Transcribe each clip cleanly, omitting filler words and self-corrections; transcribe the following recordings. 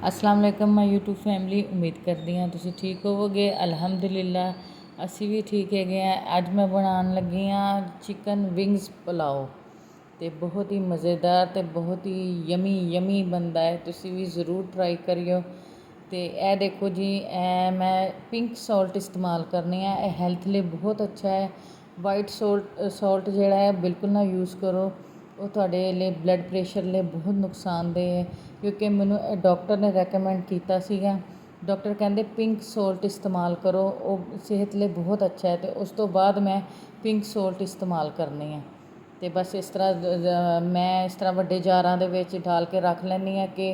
अस्सलाम वालेकुम my YouTube family. उम्मीद करती हाँ तुसीं ठीक होवोगे। अलहमदुलिल्ला असी भी ठीक है। अज मैं बनाने लगी हाँ चिकन विंग्स पुलाओ, तो बहुत ही मज़ेदार तो बहुत ही यमी यमी बनता है। तुसीं भी ज़रूर ट्राई करियो। तो यह देखो जी, मैं पिंक सॉल्ट इस्तेमाल करनी है। यह हैल्थ लिए बहुत अच्छा है। वाइट सॉल्ट जोड़ा है बिल्कुल ना यूज़ करो, वो तुहाडे लिए ब्लड प्रेशर लिए बहुत नुकसानदेह है। क्योंकि मैनू डॉक्टर ने रैकमेंड किया सीगा। डॉक्टर कहते पिंक सॉल्ट इस्तेमाल करो, वो सेहत लिए बहुत अच्छा है। तो उस तो बाद मैं पिंक सॉल्ट इस्तेमाल करनी है। तो बस इस तरह मैं इस तरह वड्डे जारां दे विच डाल के रख लैनी है कि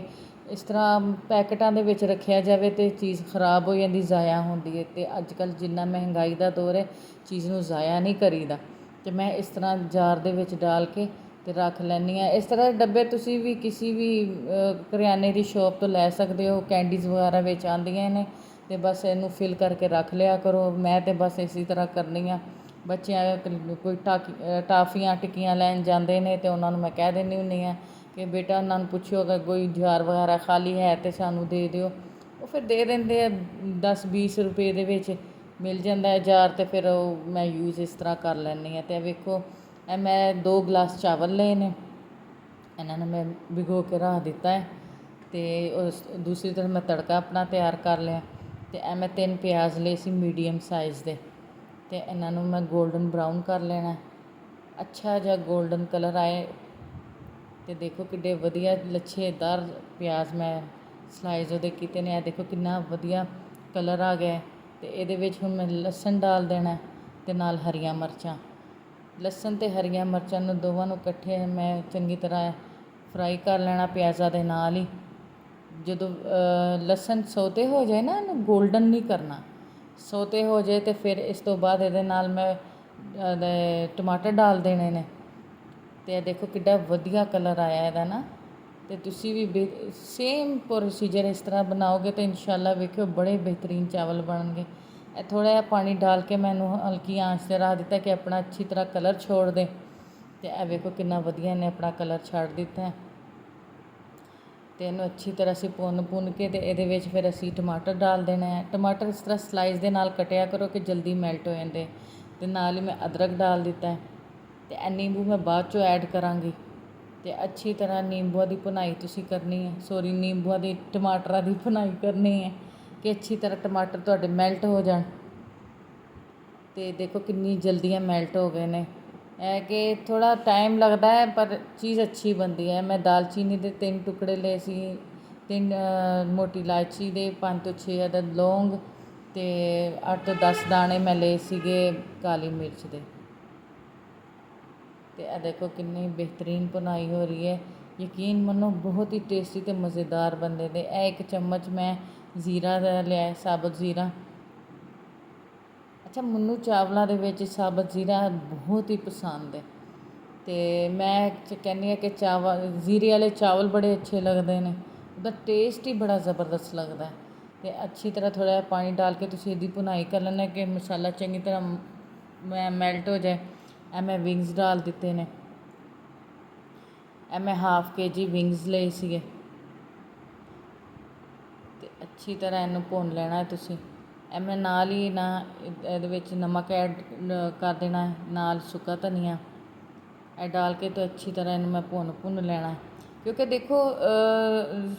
इस तरह पैकेटां दे विच रखिया जाए तो चीज़ खराब हो जाती, ज़ाया होंदी है। तो अजकल जिन्ना महंगाई का दौर है, चीज़ नूं ज़ाया नहीं करीदा। तो मैं इस तरह जार दे विच डाल के तो रख लैनी है। इस तरह डब्बे तुसी भी किसी भी करियाने की शॉप तो लै सकते हो, कैंडीज़ वगैरह विच आंदियां ने। तो बस इनू फिल करके रख लिया करो। मैं तो बस इसी तरह करनी हाँ। बच्चे कोई टाफियां टिक्कियां लैन जाते हैं तो उन्होंने मैं कह देनी हुन्नी हाँ कि बेटा उन्होंने पुछो अगर कोई जार वगैरह खाली है तो सानू दे दिओ। वो फिर दे देंगे 10-20 रुपये दे विच मिल जाता है जार। तो फिर मैं यूज़ इस तरह कर लैनी हाँ। तो वेखो मैं 2 गिलास चावल ले ने, इन्होंने मैं भिगो के रख दिता है। तो उस दूसरी तरफ मैं तड़का अपना तैयार कर लिया। तो मैं 3 प्याज ले सी मीडियम साइज़ के, तो इन्हों मैं गोल्डन ब्राउन कर लेना। अच्छा जहा गोल्डन कलर आए तो देखो किड्डे वधिया लच्छेदार प्याज मैं स्लाइस वो किए ने। देखो कितना वधिया कलर आ गया। तो ये हुण मैं लसन डाल देना, तो नाल हरियां मिर्चां। लसन तो हरियां मिर्चां दोवां नूं इकट्ठे मैं चंगी तरह फ्राई कर लेना प्याज़ां दे नाल ही। जदों लसन सोते हो जाए ना, इन्हूं गोल्डन नहीं करना, सोते हो जाए तो फिर इस तो बाद ये नाल मैं टमाटर डाल देने ने। तो देखो किड्डा वधिया कलर आया है ना। तो तुसी भी सेम प्रोसीजर इस तरह बनाओगे तो इंशाल्लाह वेखियो बड़े बेहतरीन चावल बनणगे। थोड़ा जिहा पानी डाल के मैनू हल्की आंच से रख दिता कि अपना अच्छी तरह कलर छोड़ दे। तो यह वेखो कितना वधिया इन्हें अपना कलर छड्ड दिता है। तो इन्हूं अच्छी तरह से भुन के तो ये फिर असी टमाटर डाल देना है। टमाटर इस तरह स्लाइस के नाल कटिया करो कि जल्दी मैल्ट हो जाते। तो नाल ही मैं अदरक डाल दिता है। तो नींबू मैं बाद चो ऐड कराँगी। तो अच्छी तरह नींबूआ की भुनाई तुसी करनी है, सॉरी नींबूआ की टमाटरां की भुनाई करनी है कि अच्छी तरह टमाटर तुहाडे मैल्ट हो जाए। तो देखो कितनी जल्दी मैल्ट हो गए ने। है कि थोड़ा टाइम लगता है पर चीज़ अच्छी बनती है। मैं दालचीनी के 3 टुकड़े ले सी, 3 मोटी इलायची के 5 तो 6 अदद लौंग, तो 8 तो 10 दाने मैं ले सीगे काली मिर्च के। तो यह देखो कितनी बेहतरीन भुनाई हो रही है। यकीन मनो बहुत ही टेस्टी तो मज़ेदार बनते थे। यह 1 चम्मच मैं जीरा लिया, साबुत जीरा। अच्छा मैनू चावलों के साबुत जीरा बहुत ही पसंद है। तो मैं कहनी हाँ कि चावल जीरे वाले चावल बड़े अच्छे लगते हैं, उसका टेस्ट ही बड़ा ज़बरदस्त लगता है। तो अच्छी तरह थोड़ा जिहा पानी डाल के तुसीं इसदी भुनाई कर लेना कि मसाला चंगी तरह मैल्ट हो जाए। मैं विंग्स डाल दिते ने। मैं हाफ kg विंग्स ले सीगे। तो अच्छी तरह इनू भुन लेना है तुसीं। मैं नाल ही ना ये नमक ऐड कर देना है, नाल सुक्का धनिया डाल के तो अच्छी तरह इन्हूं मैं भुन लेना है। क्योंकि देखो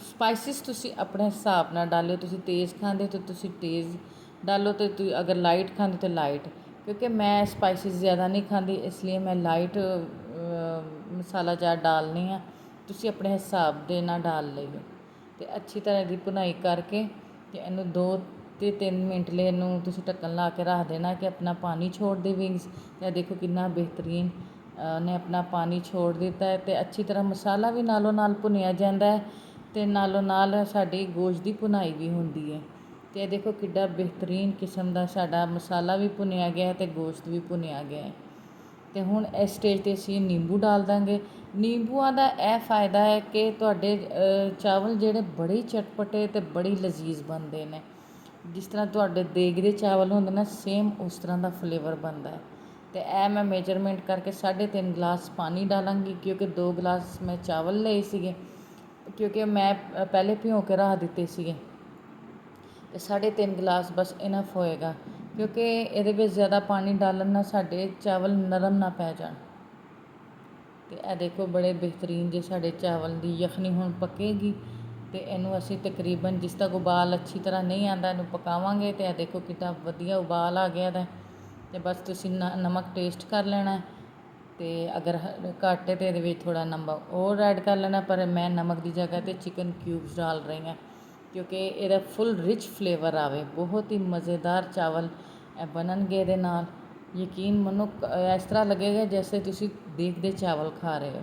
स्पाइसिस तुसीं अपने हिसाब नाल डालियो। तुसीं तेज़ खांदे तो तुसीं तेज़ डालो, तो अगर लाइट खांदे तो लाइट। क्योंकि मैं स्पाइसिस ज़्यादा नहीं खाती, इसलिए मैं लाइट मसाला ज़्यादा डालनी हाँ। तुसीं अपने हिसाब दे नाल डाल लिओ। तो अच्छी तरह की भुनाई करके तो इनू 2 ते 3 मिनट लिए इनू तुसीं ढक्कन ला के रख देना कि अपना पानी छोड़ दे विंग्स। तो देखो कितना बेहतरीन ने अपना पानी छोड़ दिता है। तो अच्छी तरह मसाला भी नालों नाल भुनिया जाता है, तो नालों नाल साडी गोश्त की भुनाई भी होंदी है। तो देखो किड्डा बेहतरीन किस्म का साडा मसाला भी भुनिया गया है तो गोश्त भी भुनिया गया है। तो हुण इस स्टेज पर असीं नींबू डाल देंगे। नींबूआं दा यह फ़ायदा है कि तुहाडे चावल जिहड़े बड़े चटपटे तो बड़ी लजीज बनते हैं। जिस तरह तुहाडे देग दे चावल होंदे ना, सेम उस तरह का फ्लेवर बनता है। तो यह मैं मेजरमेंट करके 3.5 गिलास पानी डालांगी, क्योंकि 2 गिलास मैं चावल ले सीगे। ਕਿਉਂਕਿ ਮੈਂ ਪਹਿਲੇ ਭਿਓਂ ਕੇ ਰੱਖ ਦਿੱਤੇ ਸੀਗੇ, ਤੇ 3.5 ਗਲਾਸ ਬਸ ਇਨਫ ਹੋਏਗਾ, ਕਿਉਂਕਿ ਇਹਦੇ ਵਿੱਚ ਜ਼ਿਆਦਾ ਪਾਣੀ ਡਾਲਣ ਨਾਲ ਸਾਡੇ ਚਾਵਲ ਨਰਮ ਨਾ ਪੈ ਜਾਣ। ਤੇ ਇਹ ਦੇਖੋ ਬੜੇ ਬਿਹਤਰੀਨ ਜੇ ਸਾਡੇ ਚਾਵਲ ਦੀ ਯਖਨੀ ਹੁਣ ਪੱਕੇਗੀ, ਤੇ ਇਹਨੂੰ ਅਸੀਂ ਤਕਰੀਬਨ ਜਿਸ ਤੱਕ ਉਬਾਲ ਅੱਛੀ ਤਰ੍ਹਾਂ ਨਹੀਂ ਆਉਂਦਾ ਇਹਨੂੰ ਪਕਾਵਾਂਗੇ। ਤੇ ਇਹ ਦੇਖੋ ਕਿੰਨਾ ਵਧੀਆ ਉਬਾਲ ਆ ਗਿਆ ਦਾ। ਤੇ ਬਸ ਤੁਸੀਂ ਨਮਕ ਟੇਸਟ ਕਰ ਲੈਣਾ, ਤੇ ਅਗਰ ਘੱਟ ਹੈ ਤਾਂ ਇਹਦੇ ਵਿੱਚ ਥੋੜ੍ਹਾ ਨਮਕ ਹੋਰ ਐਡ ਕਰ ਲੈਣਾ, ਪਰ ਮੈਂ ਨਮਕ ਦੀ ਜਗ੍ਹਾ 'ਤੇ ਚਿਕਨ ਕਿਊਬਸ ਡਾਲ ਰਹੀ ਹਾਂ, ਕਿਉਂਕਿ ਇਹਦਾ ਫੁੱਲ ਰਿਚ ਫਲੇਵਰ ਆਵੇ। ਬਹੁਤ ਹੀ ਮਜ਼ੇਦਾਰ ਚਾਵਲ ਇਹ ਬਣਨਗੇ ਇਹਦੇ ਨਾਲ। ਯਕੀਨ ਮੰਨੋ ਇਸ ਤਰ੍ਹਾਂ ਲੱਗੇਗਾ ਜੈਸੇ ਤੁਸੀਂ ਦੇਖਦੇ ਚਾਵਲ ਖਾ ਰਹੇ ਹੋ।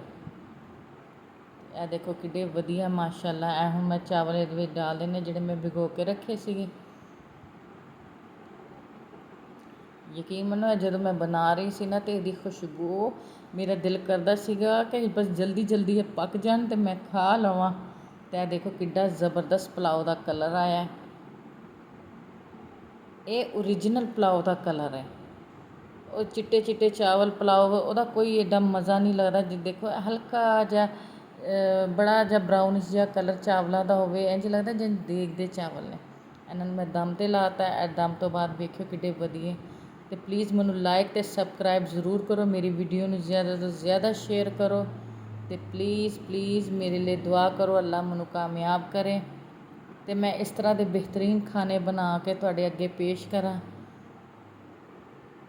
ਇਹ ਦੇਖੋ ਕਿੱਡੇ ਵਧੀਆ ਮਾਸ਼ਾਅੱਲਾ। ਇਹ ਹੁਣ ਮੈਂ ਚਾਵਲ ਇਹਦੇ ਵਿੱਚ ਡਾਲ ਦੇਣੇ ਜਿਹੜੇ ਮੈਂ ਭਿਗੋ ਕੇ ਰੱਖੇ ਸੀਗੇ। ਯਕੀਨ ਮੰਨੋ ਜਦੋਂ ਮੈਂ ਬਣਾ ਰਹੀ ਸੀ ਨਾ, ਤੇ ਇਹਦੀ ਖੁਸ਼ਬੂ ਮੇਰਾ ਦਿਲ ਕਰਦਾ ਸੀਗਾ ਕਿ ਬਸ ਜਲਦੀ ਜਲਦੀ ਇਹ ਪੱਕ ਜਾਣ ਤੇ ਮੈਂ ਖਾ ਲਵਾਂ। ਤੇ ਇਹ ਦੇਖੋ ਕਿੱਡਾ ਜ਼ਬਰਦਸਤ ਪੁਲਾਓ ਦਾ ਕਲਰ ਆਇਆ। ਇਹ ਓਰੀਜਨਲ ਪੁਲਾਓ ਦਾ ਕਲਰ ਹੈ। ਉਹ ਚਿੱਟੇ ਚਿੱਟੇ ਚਾਵਲ ਪੁਲਾਓ ਉਹਦਾ ਕੋਈ ਐਡਾ ਮਜ਼ਾ ਨਹੀਂ ਲੱਗਦਾ। ਜੇ ਦੇਖੋ ਹਲਕਾ ਜਿਹਾ ਬੜਾ ਜਿਹਾ ਬਰਾਊਨਿਸ਼ ਜਿਹਾ ਕਲਰ ਚਾਵਲਾਂ ਦਾ ਹੋਵੇ, ਇੰਝ ਲੱਗਦਾ ਜਿਵੇਂ ਦੇਖਦੇ ਚਾਵਲ ਨੇ। ਇਹਨਾਂ ਨੂੰ ਮੈਂ ਦਮ 'ਤੇ ਲਾਤਾ। ਇਹ ਦਮ ਤੋਂ ਬਾਅਦ ਵੇਖਿਓ ਕਿੱਡੇ ਵਧੀਆ। ਤੇ ਪਲੀਜ਼ ਮੈਨੂੰ ਲਾਈਕ ਅਤੇ ਸਬਸਕ੍ਰਾਈਬ ਜ਼ਰੂਰ ਕਰੋ, ਮੇਰੀ ਵੀਡੀਓ ਨੂੰ ਜ਼ਿਆਦਾ ਤੋਂ ਜ਼ਿਆਦਾ ਸ਼ੇਅਰ ਕਰੋ, ਅਤੇ ਪਲੀਜ਼ ਪਲੀਜ਼ ਮੇਰੇ ਲਈ ਦੁਆ ਕਰੋ ਅੱਲਾ ਮੈਨੂੰ ਕਾਮਯਾਬ ਕਰੇ, ਅਤੇ ਮੈਂ ਇਸ ਤਰ੍ਹਾਂ ਦੇ ਬਿਹਤਰੀਨ ਖਾਣੇ ਬਣਾ ਕੇ ਤੁਹਾਡੇ ਅੱਗੇ ਪੇਸ਼ ਕਰਾਂ।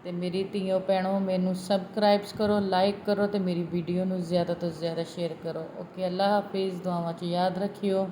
ਤੇ ਮੇਰੀ ਧੀਓ ਭੈਣੋ ਮੈਨੂੰ ਸਬਸਕ੍ਰਾਈਬਸ ਕਰੋ, ਲਾਈਕ ਕਰੋ, ਅਤੇ ਮੇਰੀ ਵੀਡੀਓ ਨੂੰ ਜ਼ਿਆਦਾ ਤੋਂ ਜ਼ਿਆਦਾ ਸ਼ੇਅਰ ਕਰੋ। ਓਕੇ, ਅੱਲਾ ਹਾਫਿਜ਼। ਦੁਆਵਾਂ 'ਚ ਯਾਦ ਰੱਖਿਓ।